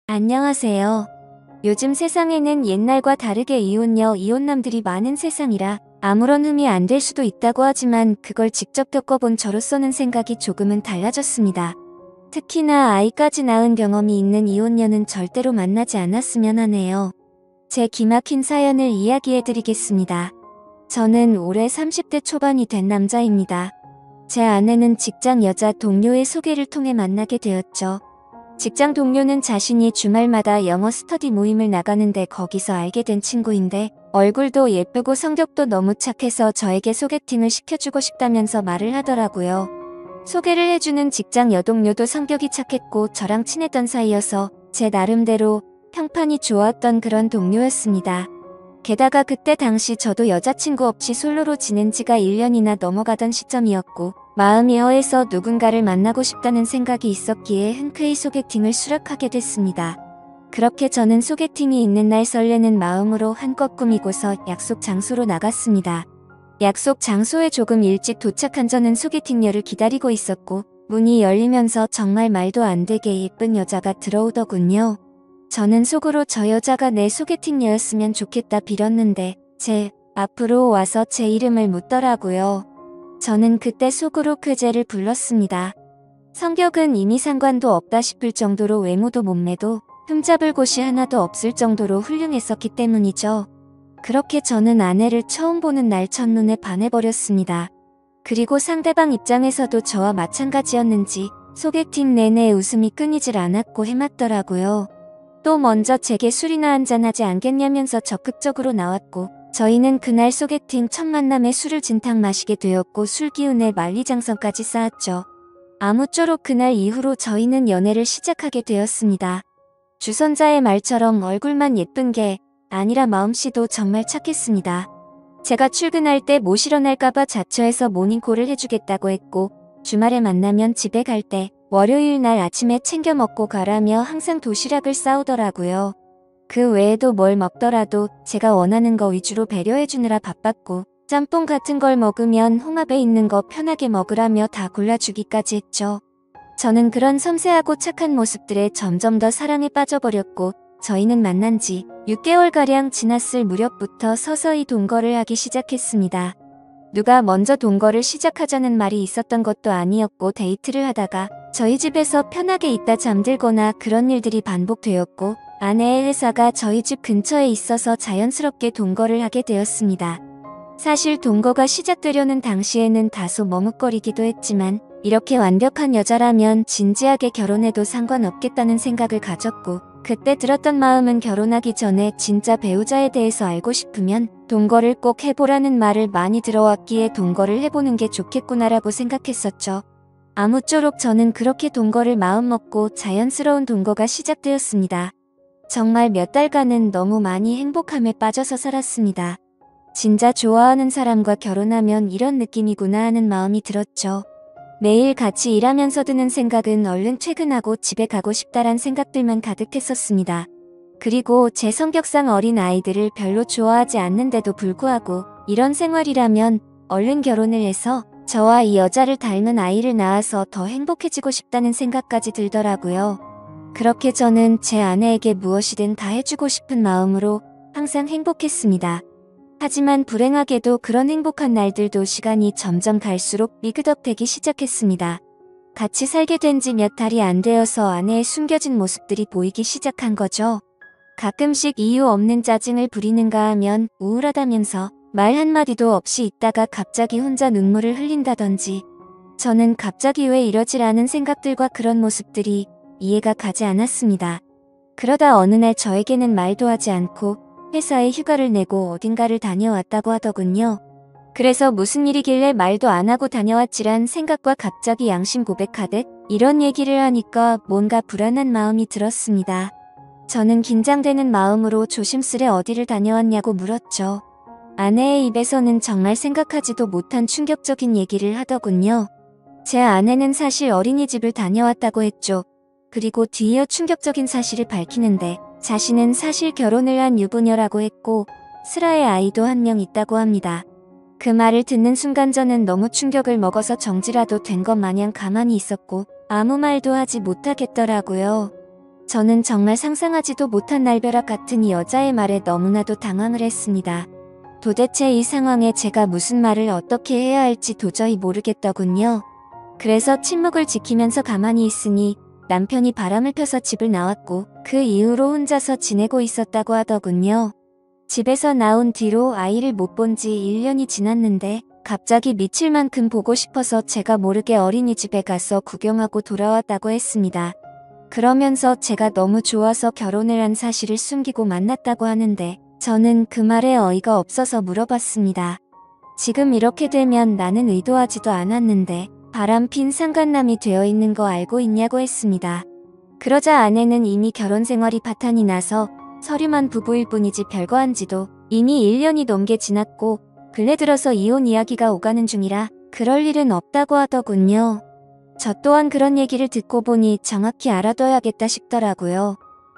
안녕하세요. 요즘 세상에는 옛날과 다르게 이혼녀, 이혼남들이 많은 세상이라 아무런 흠이 안 될 수도 있다고 하지만 그걸 직접 겪어본 저로서는 생각이 조금은 달라졌습니다. 특히나 아이까지 낳은 경험이 있는 이혼녀는 절대로 만나지 않았으면 하네요. 제 기막힌 사연을 이야기해드리겠습니다. 저는 올해 30대 초반이 된 남자입니다. 제 아내는 직장 여자 동료의 소개를 통해 만나게 되었죠. 직장 동료는 자신이 주말마다 영어 스터디 모임을 나가는데 거기서 알게 된 친구인데 얼굴도 예쁘고 성격도 너무 착해서 저에게 소개팅을 시켜주고 싶다면서 말을 하더라고요. 소개를 해주는 직장 여동료도 성격이 착했고 저랑 친했던 사이여서 제 나름대로 평판이 좋았던 그런 동료였습니다. 게다가 그때 당시 저도 여자친구 없이 솔로로 지낸 지가 1년이나 넘어가던 시점이었고 마음이 허해서 누군가를 만나고 싶다는 생각이 있었기에 흔쾌히 소개팅을 수락하게 됐습니다. 그렇게 저는 소개팅이 있는 날 설레는 마음으로 한껏 꾸미고서 약속 장소로 나갔습니다. 약속 장소에 조금 일찍 도착한 저는 소개팅녀를 기다리고 있었고 문이 열리면서 정말 말도 안 되게 예쁜 여자가 들어오더군요. 저는 속으로 저 여자가 내 소개팅녀였으면 좋겠다 빌었는데 제 앞으로 와서 제 이름을 묻더라고요. 저는 그때 속으로 그제를 불렀습니다. 성격은 이미 상관도 없다 싶을 정도로 외모도 몸매도 흠잡을 곳이 하나도 없을 정도로 훌륭했었기 때문이죠. 그렇게 저는 아내를 처음 보는 날 첫눈에 반해버렸습니다. 그리고 상대방 입장에서도 저와 마찬가지였는지 소개팅 내내 웃음이 끊이질 않았고 해맞더라고요. 또 먼저 제게 술이나 한잔하지 않겠냐면서 적극적으로 나왔고 저희는 그날 소개팅 첫 만남에 술을 진탕 마시게 되었고 술 기운에 만리장성까지 쌓았죠. 아무쪼록 그날 이후로 저희는 연애를 시작하게 되었습니다. 주선자의 말처럼 얼굴만 예쁜 게 아니라 마음씨도 정말 착했습니다. 제가 출근할 때 모시러 날까봐 자처해서 모닝콜을 해주겠다고 했고 주말에 만나면 집에 갈 때 월요일 날 아침에 챙겨 먹고 가라며 항상 도시락을 싸오더라고요. 그 외에도 뭘 먹더라도 제가 원하는 거 위주로 배려해주느라 바빴고 짬뽕 같은 걸 먹으면 홍합에 있는 거 편하게 먹으라며 다 골라주기까지 했죠. 저는 그런 섬세하고 착한 모습들에 점점 더 사랑에 빠져버렸고 저희는 만난 지 6개월가량 지났을 무렵부터 서서히 동거를 하기 시작했습니다. 누가 먼저 동거를 시작하자는 말이 있었던 것도 아니었고 데이트를 하다가 저희 집에서 편하게 있다 잠들거나 그런 일들이 반복되었고 아내의 회사가 저희 집 근처에 있어서 자연스럽게 동거를 하게 되었습니다. 사실 동거가 시작되려는 당시에는 다소 머뭇거리기도 했지만 이렇게 완벽한 여자라면 진지하게 결혼해도 상관없겠다는 생각을 가졌고 그때 들었던 마음은 결혼하기 전에 진짜 배우자에 대해서 알고 싶으면 동거를 꼭 해보라는 말을 많이 들어왔기에 동거를 해보는 게 좋겠구나라고 생각했었죠. 아무쪼록 저는 그렇게 동거를 마음먹고 자연스러운 동거가 시작되었습니다. 정말 몇 달간은 너무 많이 행복함에 빠져서 살았습니다. 진짜 좋아하는 사람과 결혼하면 이런 느낌이구나 하는 마음이 들었죠. 매일 같이 일하면서 드는 생각은 얼른 퇴근하고 집에 가고 싶다란 생각들만 가득했었습니다. 그리고 제 성격상 어린 아이들을 별로 좋아하지 않는데도 불구하고 이런 생활이라면 얼른 결혼을 해서 저와 이 여자를 닮은 아이를 낳아서 더 행복해지고 싶다는 생각까지 들더라고요. 그렇게 저는 제 아내에게 무엇이든 다 해주고 싶은 마음으로 항상 행복했습니다. 하지만 불행하게도 그런 행복한 날들도 시간이 점점 갈수록 삐그덕대기 시작했습니다. 같이 살게 된 지 몇 달이 안 되어서 아내의 숨겨진 모습들이 보이기 시작한 거죠. 가끔씩 이유 없는 짜증을 부리는가 하면 우울하다면서 말 한마디도 없이 있다가 갑자기 혼자 눈물을 흘린다던지 저는 갑자기 왜 이러질 않은 생각들과 그런 모습들이 이해가 가지 않았습니다. 그러다 어느 날 저에게는 말도 하지 않고 회사에 휴가를 내고 어딘가를 다녀왔다고 하더군요. 그래서 무슨 일이길래 말도 안 하고 다녀왔지란 생각과 갑자기 양심 고백하듯 이런 얘기를 하니까 뭔가 불안한 마음이 들었습니다. 저는 긴장되는 마음으로 조심스레 어디를 다녀왔냐고 물었죠. 아내의 입에서는 정말 생각하지도 못한 충격적인 얘기를 하더군요. 제 아내는 사실 어린이집을 다녀왔다고 했죠. 그리고 뒤이어 충격적인 사실을 밝히는데 자신은 사실 결혼을 한 유부녀라고 했고 슬아의 아이도 한 명 있다고 합니다. 그 말을 듣는 순간 저는 너무 충격을 먹어서 정지라도 된 것 마냥 가만히 있었고 아무 말도 하지 못하겠더라고요. 저는 정말 상상하지도 못한 날벼락 같은 이 여자의 말에 너무나도 당황을 했습니다. 도대체 이 상황에 제가 무슨 말을 어떻게 해야 할지 도저히 모르겠더군요. 그래서 침묵을 지키면서 가만히 있으니 남편이 바람을 펴서 집을 나왔고 그 이후로 혼자서 지내고 있었다고 하더군요. 집에서 나온 뒤로 아이를 못 본 지 1년이 지났는데 갑자기 미칠 만큼 보고 싶어서 제가 모르게 어린이집에 가서 구경하고 돌아왔다고 했습니다. 그러면서 제가 너무 좋아서 결혼을 한 사실을 숨기고 만났다고 하는데 저는 그 말에 어이가 없어서 물어봤습니다. 지금 이렇게 되면 나는 의도하지도 않았는데 바람핀 상간남이 되어 있는 거 알고 있냐고 했습니다. 그러자 아내는 이미 결혼 생활이 파탄이 나서 서류만 부부일 뿐이지 별거 한지도 이미 1년이 넘게 지났고 근래 들어서 이혼 이야기가 오가는 중이라 그럴 일은 없다고 하더군요. 저 또한 그런 얘기를 듣고 보니 정확히 알아둬야겠다 싶더라고요.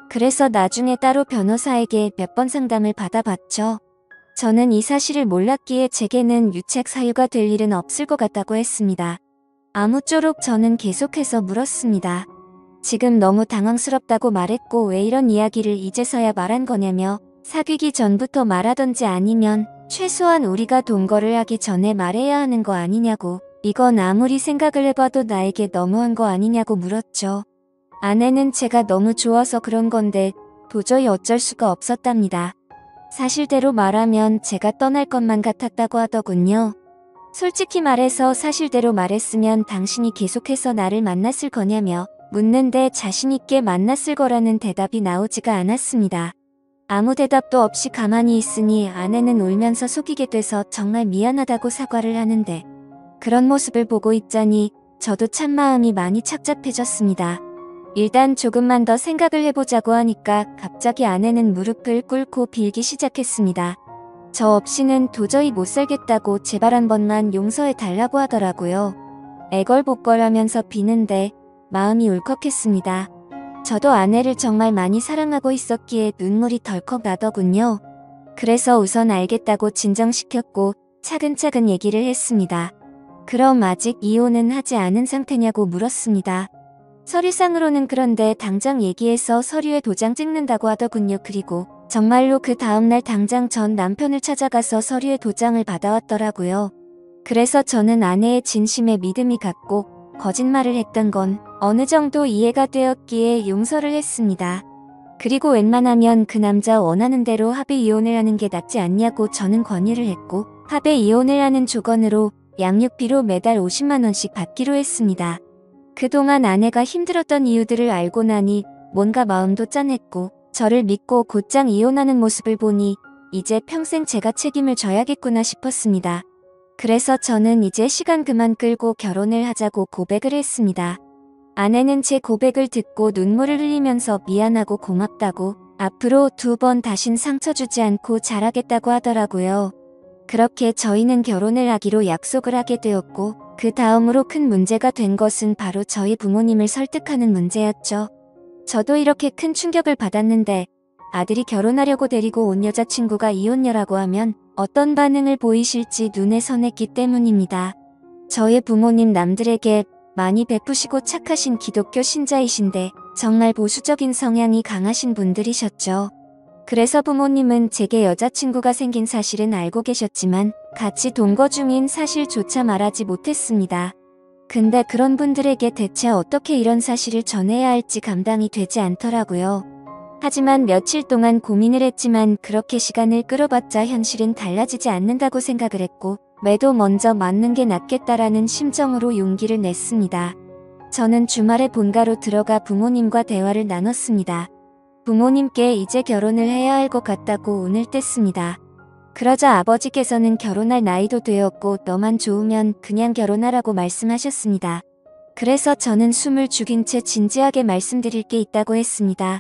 그래서 나중에 따로 변호사에게 몇 번 상담을 받아봤죠. 저는 이 사실을 몰랐기에 제게는 유책 사유가 될 일은 없을 것 같다고 했습니다. 아무쪼록 저는 계속해서 물었습니다. 지금 너무 당황스럽다고 말했고 왜 이런 이야기를 이제서야 말한 거냐며 사귀기 전부터 말하던지 아니면 최소한 우리가 동거를 하기 전에 말해야 하는 거 아니냐고 이건 아무리 생각을 해봐도 나에게 너무한 거 아니냐고 물었죠. 아내는 제가 너무 좋아서 그런 건데 도저히 어쩔 수가 없었답니다. 사실대로 말하면 제가 떠날 것만 같았다고 하더군요. 솔직히 말해서 사실대로 말했으면 당신이 계속해서 나를 만났을 거냐며 묻는데 자신있게 만났을 거라는 대답이 나오지가 않았습니다. 아무 대답도 없이 가만히 있으니 아내는 울면서 속이게 돼서 정말 미안하다고 사과를 하는데 그런 모습을 보고 있자니 저도 참 마음이 많이 착잡해졌습니다. 일단 조금만 더 생각을 해보자고 하니까 갑자기 아내는 무릎을 꿇고 빌기 시작했습니다. 저 없이는 도저히 못 살겠다고 제발 한 번만 용서해 달라고 하더라고요. 애걸복걸하면서 비는데 마음이 울컥했습니다. 저도 아내를 정말 많이 사랑하고 있었기에 눈물이 덜컥 나더군요. 그래서 우선 알겠다고 진정시켰고 차근차근 얘기를 했습니다. 그럼 아직 이혼은 하지 않은 상태냐고 물었습니다. 서류상으로는 그런데 당장 얘기해서 서류에 도장 찍는다고 하더군요. 그리고 정말로 그 다음날 당장 전 남편을 찾아가서 서류에 도장을 받아왔더라고요. 그래서 저는 아내의 진심에 믿음이 갔고 거짓말을 했던 건 어느 정도 이해가 되었기에 용서를 했습니다. 그리고 웬만하면 그 남자 원하는 대로 합의 이혼을 하는 게 낫지 않냐고 저는 권유를 했고 합의 이혼을 하는 조건으로 양육비로 매달 50만 원씩 받기로 했습니다. 그동안 아내가 힘들었던 이유들을 알고 나니 뭔가 마음도 짠했고 저를 믿고 곧장 이혼하는 모습을 보니 이제 평생 제가 책임을 져야겠구나 싶었습니다. 그래서 저는 이제 시간 그만 끌고 결혼을 하자고 고백을 했습니다. 아내는 제 고백을 듣고 눈물을 흘리면서 미안하고 고맙다고 앞으로 2번 다신 상처 주지 않고 잘하겠다고 하더라고요. 그렇게 저희는 결혼을 하기로 약속을 하게 되었고 그 다음으로 큰 문제가 된 것은 바로 저희 부모님을 설득하는 문제였죠. 저도 이렇게 큰 충격을 받았는데 아들이 결혼하려고 데리고 온 여자친구가 이혼녀라고 하면 어떤 반응을 보이실지 눈에 선했기 때문입니다. 저의 부모님 남들에게 많이 베푸시고 착하신 기독교 신자이신데 정말 보수적인 성향이 강하신 분들이셨죠. 그래서 부모님은 제게 여자친구가 생긴 사실은 알고 계셨지만 같이 동거 중인 사실조차 말하지 못했습니다. 근데 그런 분들에게 대체 어떻게 이런 사실을 전해야 할지 감당이 되지 않더라고요. 하지만 며칠 동안 고민을 했지만 그렇게 시간을 끌어봤자 현실은 달라지지 않는다고 생각을 했고 매도 먼저 맞는 게 낫겠다라는 심정으로 용기를 냈습니다. 저는 주말에 본가로 들어가 부모님과 대화를 나눴습니다. 부모님께 이제 결혼을 해야 할 것 같다고 운을 뗐습니다. 그러자 아버지께서는 결혼할 나이도 되었고 너만 좋으면 그냥 결혼하라고 말씀하셨습니다. 그래서 저는 숨을 죽인 채 진지하게 말씀드릴 게 있다고 했습니다.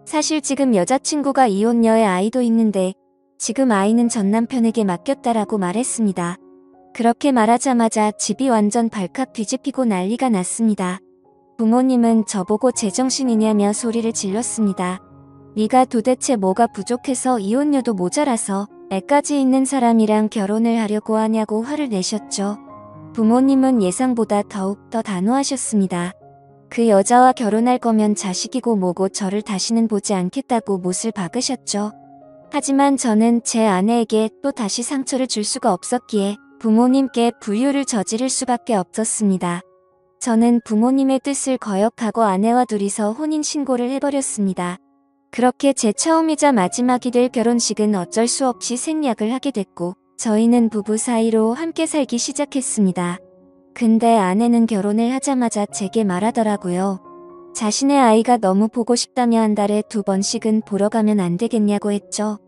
사실 지금 여자친구가 이혼녀의 아이도 있는데 지금 아이는 전 남편에게 맡겼다라고 말했습니다. 그렇게 말하자마자 집이 완전 발칵 뒤집히고 난리가 났습니다. 부모님은 저보고 제정신이냐며 소리를 질렀습니다. 네가 도대체 뭐가 부족해서 이혼녀도 모자라서 애까지 있는 사람이랑 결혼을 하려고 하냐고 화를 내셨죠. 부모님은 예상보다 더욱 더 단호하셨습니다. 그 여자와 결혼할 거면 자식이고 뭐고 저를 다시는 보지 않겠다고 못을 박으셨죠. 하지만 저는 제 아내에게 또 다시 상처를 줄 수가 없었기에 부모님께 불효를 저지를 수밖에 없었습니다. 저는 부모님의 뜻을 거역하고 아내와 둘이서 혼인신고를 해버렸습니다. 그렇게 제 처음이자 마지막이 될 결혼식은 어쩔 수 없이 생략을 하게 됐고 저희는 부부 사이로 함께 살기 시작했습니다. 근데 아내는 결혼을 하자마자 제게 말하더라고요. 자신의 아이가 너무 보고 싶다며 한 달에 2번씩은 보러 가면 안 되겠냐고 했죠.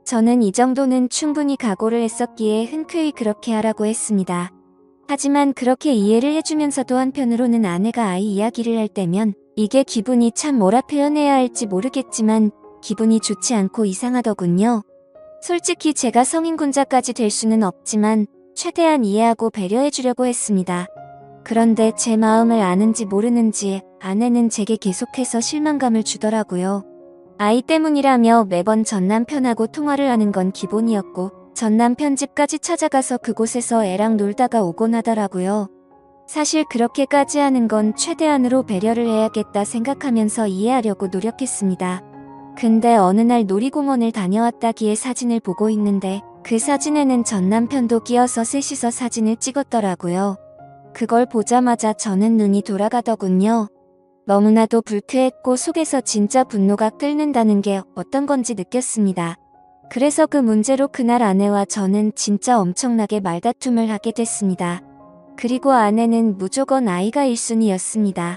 저는 이 정도는 충분히 각오를 했었기에 흔쾌히 그렇게 하라고 했습니다. 하지만 그렇게 이해를 해주면서도 한편으로는 아내가 아이 이야기를 할 때면 이게 기분이 참 뭐라 표현해야 할지 모르겠지만 기분이 좋지 않고 이상하더군요. 솔직히 제가 성인군자까지 될 수는 없지만 최대한 이해하고 배려해주려고 했습니다. 그런데 제 마음을 아는지 모르는지 아내는 제게 계속해서 실망감을 주더라고요. 아이 때문이라며 매번 전 남편하고 통화를 하는 건 기본이었고 전 남편 집까지 찾아가서 그곳에서 애랑 놀다가 오곤 하더라고요. 사실 그렇게까지 하는 건 최대한으로 배려를 해야겠다 생각하면서 이해하려고 노력했습니다. 근데 어느 날 놀이공원을 다녀왔다기에 사진을 보고 있는데 그 사진에는 전 남편도 끼어서 셋이서 사진을 찍었더라고요. 그걸 보자마자 저는 눈이 돌아가더군요. 너무나도 불쾌했고 속에서 진짜 분노가 끓는다는 게 어떤 건지 느꼈습니다. 그래서 그 문제로 그날 아내와 저는 진짜 엄청나게 말다툼을 하게 됐습니다. 그리고 아내는 무조건 아이가 1순위였습니다.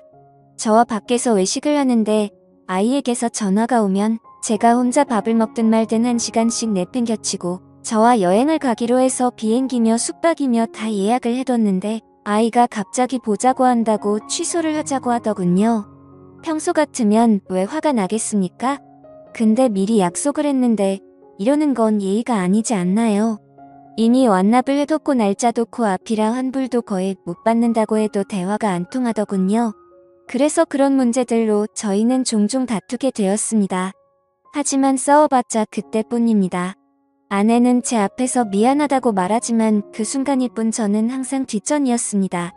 저와 밖에서 외식을 하는데 아이에게서 전화가 오면 제가 혼자 밥을 먹든 말든 1시간씩 내팽겨치고 저와 여행을 가기로 해서 비행기며 숙박이며 다 예약을 해뒀는데 아이가 갑자기 보자고 한다고 취소를 하자고 하더군요. 평소 같으면 왜 화가 나겠습니까? 근데 미리 약속을 했는데 이러는 건 예의가 아니지 않나요? 이미 완납을 해뒀고 날짜도 코앞이라 환불도 거의 못 받는다고 해도 대화가 안 통하더군요. 그래서 그런 문제들로 저희는 종종 다투게 되었습니다. 하지만 싸워봤자 그때뿐입니다. 아내는 제 앞에서 미안하다고 말하지만 그 순간일 뿐 저는 항상 뒷전이었습니다.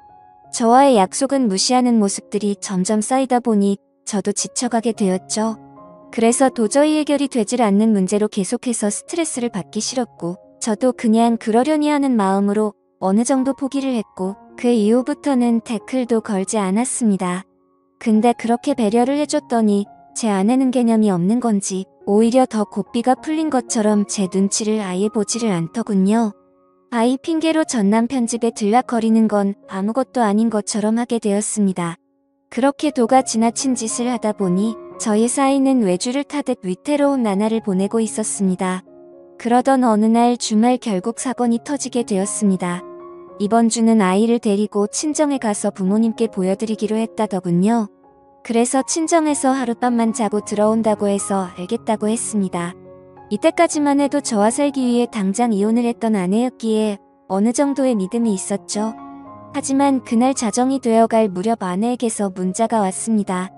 저와의 약속은 무시하는 모습들이 점점 쌓이다 보니 저도 지쳐가게 되었죠. 그래서 도저히 해결이 되질 않는 문제로 계속해서 스트레스를 받기 싫었고 저도 그냥 그러려니 하는 마음으로 어느 정도 포기를 했고 그 이후부터는 태클도 걸지 않았습니다. 근데 그렇게 배려를 해줬더니 제 아내는 개념이 없는 건지 오히려 더 고삐가 풀린 것처럼 제 눈치를 아예 보지를 않더군요. 아이 핑계로 전 남편 집에 들락거리는 건 아무것도 아닌 것처럼 하게 되었습니다. 그렇게 도가 지나친 짓을 하다 보니 저희 사이는 외주를 타듯 위태로운 나날을 보내고 있었습니다. 그러던 어느 날 주말 결국 사건이 터지게 되었습니다. 이번 주는 아이를 데리고 친정에 가서 부모님께 보여드리기로 했다더군요. 그래서 친정에서 하룻밤만 자고 들어온다고 해서 알겠다고 했습니다. 이때까지만 해도 저와 살기 위해 당장 이혼을 했던 아내였기에 어느 정도의 믿음이 있었죠. 하지만 그날 자정이 되어갈 무렵 아내에게서 문자가 왔습니다.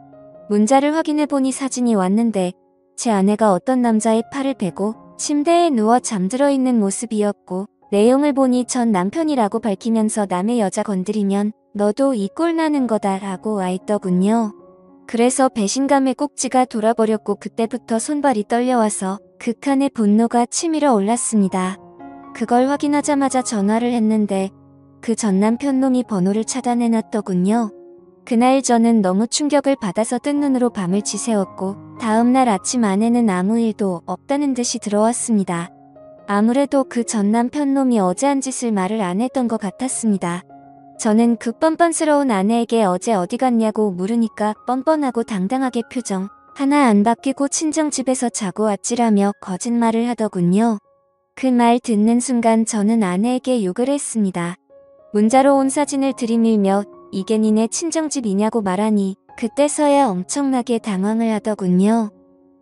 문자를 확인해보니 사진이 왔는데 제 아내가 어떤 남자의 팔을 베고 침대에 누워 잠들어 있는 모습이었고 내용을 보니 전 남편이라고 밝히면서 남의 여자 건드리면 너도 이 꼴 나는 거다 라고 와있더군요. 그래서 배신감의 꼭지가 돌아버렸고 그때부터 손발이 떨려와서 극한의 분노가 치밀어 올랐습니다. 그걸 확인하자마자 전화를 했는데 그 전 남편 놈이 번호를 차단해놨더군요. 그날 저는 너무 충격을 받아서 뜬 눈으로 밤을 지새웠고 다음날 아침 아내는 아무 일도 없다는 듯이 들어왔습니다. 아무래도 그 전 남편 놈이 어제 한 짓을 말을 안 했던 것 같았습니다. 저는 그 뻔뻔스러운 아내에게 어제 어디 갔냐고 물으니까 뻔뻔하고 당당하게 표정 하나 안 바뀌고 친정집에서 자고 왔지라며 거짓말을 하더군요. 그 말 듣는 순간 저는 아내에게 욕을 했습니다. 문자로 온 사진을 들이밀며 이게 니네 친정집이냐고 말하니 그때서야 엄청나게 당황을 하더군요.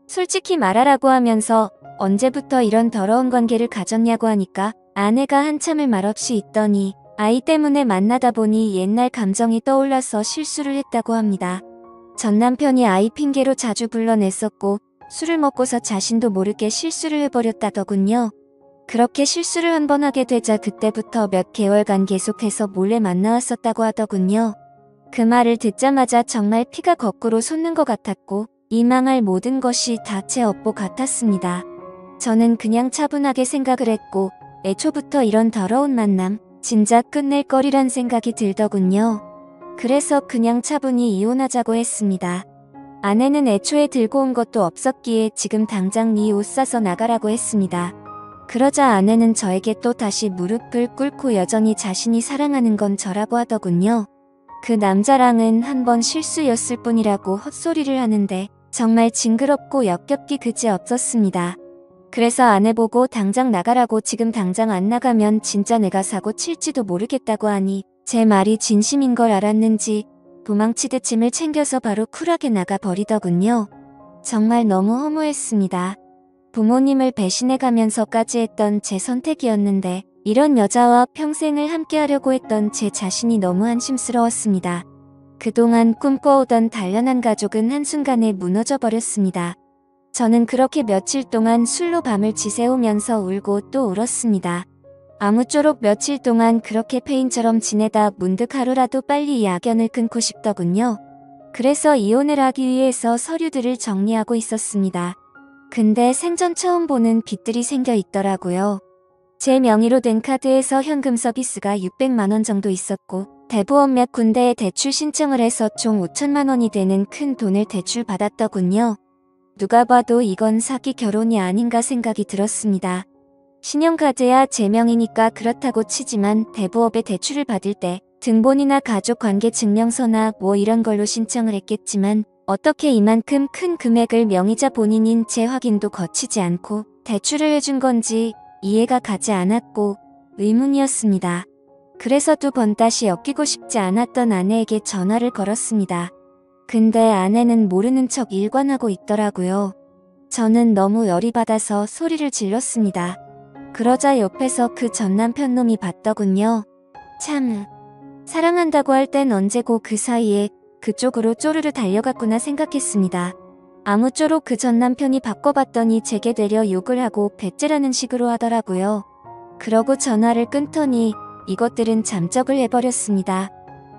솔직히 말하라고 하면서 언제부터 이런 더러운 관계를 가졌냐고 하니까 아내가 한참을 말없이 있더니 아이 때문에 만나다 보니 옛날 감정이 떠올라서 실수를 했다고 합니다. 전 남편이 아이 핑계로 자주 불러냈었고 술을 먹고서 자신도 모르게 실수를 해버렸다더군요. 그렇게 실수를 한 번 하게 되자 그때부터 몇 개월간 계속해서 몰래 만나왔었다고 하더군요. 그 말을 듣자마자 정말 피가 거꾸로 솟는 것 같았고 이 망할 모든 것이 다 제 업보 같았습니다. 저는 그냥 차분하게 생각을 했고 애초부터 이런 더러운 만남 진작 끝낼 거리란 생각이 들더군요. 그래서 그냥 차분히 이혼하자고 했습니다. 아내는 애초에 들고 온 것도 없었기에 지금 당장 네 옷 싸서 나가라고 했습니다. 그러자 아내는 저에게 또 다시 무릎을 꿇고 여전히 자신이 사랑하는 건 저라고 하더군요. 그 남자랑은 한 번 실수였을 뿐이라고 헛소리를 하는데 정말 징그럽고 역겹기 그지없었습니다. 그래서 아내 보고 당장 나가라고 지금 당장 안 나가면 진짜 내가 사고 칠지도 모르겠다고 하니 제 말이 진심인 걸 알았는지 도망치듯 짐을 챙겨서 바로 쿨하게 나가 버리더군요. 정말 너무 허무했습니다. 부모님을 배신해가면서까지 했던 제 선택이었는데 이런 여자와 평생을 함께하려고 했던 제 자신이 너무 한심스러웠습니다. 그동안 꿈꿔오던 단련한 가족은 한순간에 무너져버렸습니다. 저는 그렇게 며칠 동안 술로 밤을 지새우면서 울고 또 울었습니다. 아무쪼록 며칠 동안 그렇게 페인처럼 지내다 문득 하루라도 빨리 이 악연을 끊고 싶더군요. 그래서 이혼을 하기 위해서 서류들을 정리하고 있었습니다. 근데 생전 처음 보는 빚들이 생겨 있더라고요. 제 명의로 된 카드에서 현금 서비스가 600만 원 정도 있었고 대부업 몇 군데에 대출 신청을 해서 총 5천만 원이 되는 큰 돈을 대출받았더군요. 누가 봐도 이건 사기 결혼이 아닌가 생각이 들었습니다. 신용카드야 제 명의니까 그렇다고 치지만 대부업에 대출을 받을 때 등본이나 가족관계 증명서나 뭐 이런 걸로 신청을 했겠지만 어떻게 이만큼 큰 금액을 명의자 본인인 제 확인도 거치지 않고 대출을 해준 건지 이해가 가지 않았고 의문이었습니다. 그래서 두 번 다시 엮이고 싶지 않았던 아내에게 전화를 걸었습니다. 근데 아내는 모르는 척 일관하고 있더라고요. 저는 너무 열이 받아서 소리를 질렀습니다. 그러자 옆에서 그 전 남편 놈이 봤더군요. 참, 사랑한다고 할 땐 언제고 그 사이에 그쪽으로 쪼르르 달려갔구나 생각했습니다. 아무쪼록 그 전 남편이 바꿔봤더니 제게 되려 욕을 하고 배째라는 식으로 하더라고요. 그러고 전화를 끊더니 이것들은 잠적을 해버렸습니다.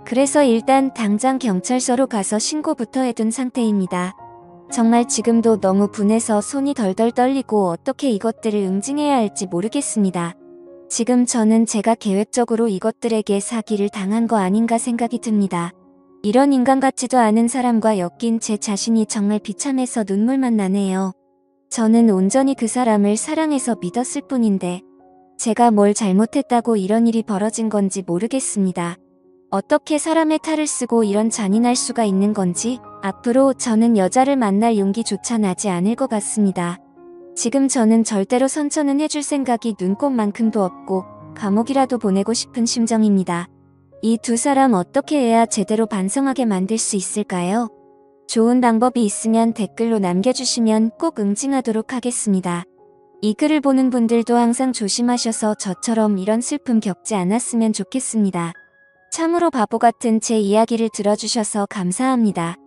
그래서 일단 당장 경찰서로 가서 신고부터 해둔 상태입니다. 정말 지금도 너무 분해서 손이 덜덜 떨리고 어떻게 이것들을 응징해야 할지 모르겠습니다. 지금 저는 제가 계획적으로 이것들에게 사기를 당한 거 아닌가 생각이 듭니다. 이런 인간 같지도 않은 사람과 엮인 제 자신이 정말 비참해서 눈물만 나네요. 저는 온전히 그 사람을 사랑해서 믿었을 뿐인데 제가 뭘 잘못했다고 이런 일이 벌어진 건지 모르겠습니다. 어떻게 사람의 탈을 쓰고 이런 잔인할 수가 있는 건지 앞으로 저는 여자를 만날 용기조차 나지 않을 것 같습니다. 지금 저는 절대로 선처는 해줄 생각이 눈꼽만큼도 없고 감옥이라도 보내고 싶은 심정입니다. 이 두 사람 어떻게 해야 제대로 반성하게 만들 수 있을까요? 좋은 방법이 있으면 댓글로 남겨주시면 꼭 응징하도록 하겠습니다. 이 글을 보는 분들도 항상 조심하셔서 저처럼 이런 슬픔 겪지 않았으면 좋겠습니다. 참으로 바보 같은 제 이야기를 들어주셔서 감사합니다.